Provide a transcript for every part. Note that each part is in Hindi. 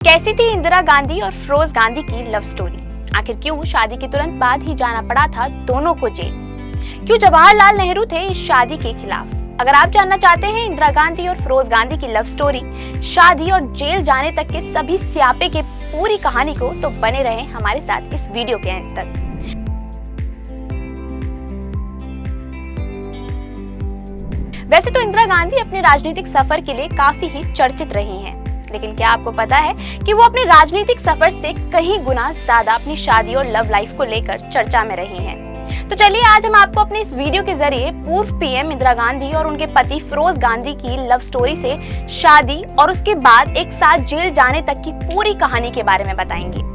कैसी थी इंदिरा गांधी और फिरोज गांधी की लव स्टोरी? आखिर क्यों शादी के तुरंत बाद ही जाना पड़ा था दोनों को जेल? क्यों जवाहरलाल नेहरू थे इस शादी के खिलाफ? अगर आप जानना चाहते हैं इंदिरा गांधी और फिरोज गांधी की लव स्टोरी, शादी और जेल जाने तक के सभी स्यापे के पूरी कहानी को, तो बने रहें हमारे साथ इस वीडियो के अंत तक। वैसे तो इंदिरा गांधी अपने राजनीतिक सफर के लिए काफी ही चर्चित रही हैं, लेकिन क्या आपको पता है कि वो अपने राजनीतिक सफर से कहीं गुना ज्यादा अपनी शादी और लव लाइफ को लेकर चर्चा में रही हैं। तो चलिए आज हम आपको अपने इस वीडियो के जरिए पूर्व पीएम इंदिरा गांधी और उनके पति फिरोज गांधी की लव स्टोरी से शादी और उसके बाद एक साथ जेल जाने तक की पूरी कहानी के बारे में बताएंगे।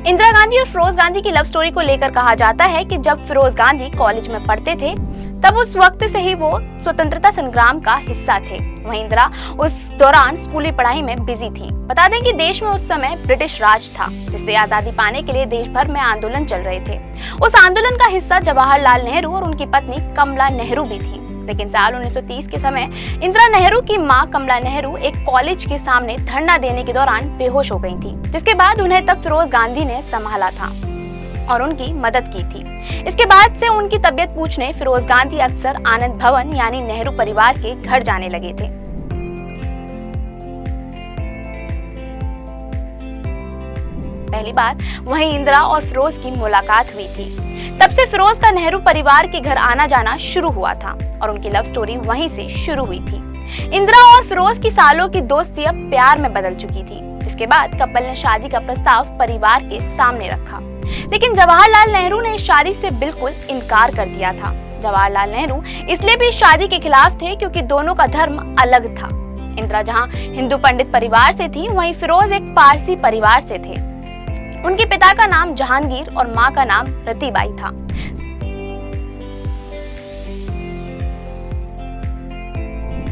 इंदिरा गांधी और फिरोज गांधी की लव स्टोरी को लेकर कहा जाता है कि जब फिरोज गांधी कॉलेज में पढ़ते थे तब उस वक्त से ही वो स्वतंत्रता संग्राम का हिस्सा थे। वहीं इंदिरा उस दौरान स्कूली पढ़ाई में बिजी थी। बता दें कि देश में उस समय ब्रिटिश राज था, जिससे आजादी पाने के लिए देश भर में आंदोलन चल रहे थे। उस आंदोलन का हिस्सा जवाहरलाल नेहरू और उनकी पत्नी कमला नेहरू भी थी। लेकिन साल 1930 के समय इंदिरा नेहरू की मां कमला नेहरू एक कॉलेज के सामने धरना देने के दौरान बेहोश हो गई थी, जिसके बाद उन्हें तब फिरोज गांधी ने संभाला था और उनकी मदद की थी। इसके बाद से उनकी तबीयत पूछने फिरोज गांधी अक्सर आनंद भवन यानी नेहरू परिवार के घर जाने लगे थे। पहली बार वहीं इंदिरा और फिरोज की मुलाकात हुई थी। तब से फिरोज का नेहरू परिवार के घर आना जाना शुरू हुआ था और उनकी लव स्टोरी वहीं से शुरू हुई थी। इंदिरा और फिरोज की सालों की दोस्ती अब प्यार में बदल चुकी थी, जिसके बाद कपल ने शादी का प्रस्ताव परिवार के सामने रखा, लेकिन जवाहरलाल नेहरू ने इस शादी से बिल्कुल इनकार कर दिया था। जवाहरलाल नेहरू इसलिए भी इस शादी के खिलाफ थे क्योंकि दोनों का धर्म अलग था। इंदिरा जहां हिंदू पंडित परिवार से थी, वहीं फिरोज एक पारसी परिवार से थे। उनके पिता का नाम जहांगीर और मां का नाम रतीबाई था।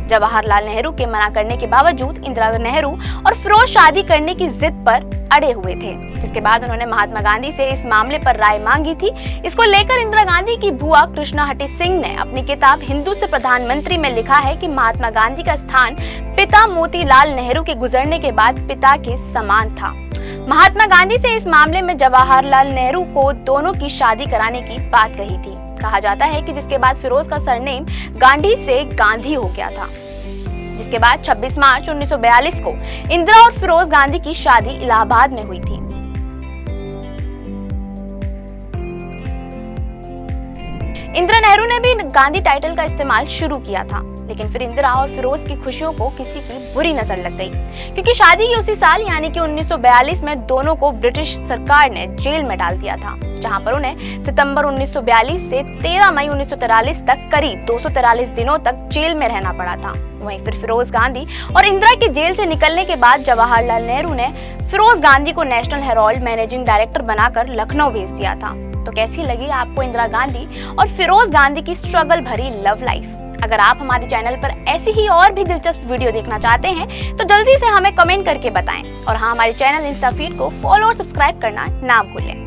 जवाहरलाल नेहरू के मना करने के बावजूद इंदिरा नेहरू और फिरोज शादी करने की जिद पर अड़े हुए थे, जिसके बाद उन्होंने महात्मा गांधी से इस मामले पर राय मांगी थी। इसको लेकर इंदिरा गांधी की बुआ कृष्णाहटी सिंह ने अपनी किताब हिंदू से प्रधानमंत्री में लिखा है कि महात्मा गांधी का स्थान पिता मोतीलाल नेहरू के गुजरने के बाद पिता के समान था। महात्मा गांधी से इस मामले में जवाहरलाल नेहरू को दोनों की शादी कराने की बात कही थी। कहा जाता है कि जिसके बाद फिरोज का सरनेम गांधी से गांधी हो गया था। जिसके बाद 26 मार्च 1942 को इंदिरा और फिरोज गांधी की शादी इलाहाबाद में हुई थी। इंदिरा नेहरू ने भी गांधी टाइटल का इस्तेमाल शुरू किया था, लेकिन फिर इंदिरा और फिरोज की खुशियों को किसी की बुरी नजर लग गई, क्योंकि शादी की उसी साल यानी कि 1942 में दोनों को ब्रिटिश सरकार ने जेल में डाल दिया था, जहां पर उन्हें सितंबर 1942 से 13 मई 1943 तक करीब 243 दिनों तक जेल में रहना पड़ा था। वहीं फिर फिरोज गांधी और इंदिरा के जेल से निकलने के बाद जवाहरलाल नेहरू ने फिरोज गांधी को नेशनल हेराल्ड मैनेजिंग डायरेक्टर बनाकर लखनऊ भेज दिया था। तो कैसी लगी आपको इंदिरा गांधी और फिरोज गांधी की स्ट्रगल भरी लव लाइफ? अगर आप हमारे चैनल पर ऐसी ही और भी दिलचस्प वीडियो देखना चाहते हैं तो जल्दी से हमें कमेंट करके बताएं, और हाँ, हमारे चैनल इंस्टा फीड को फॉलो और सब्सक्राइब करना ना भूलें।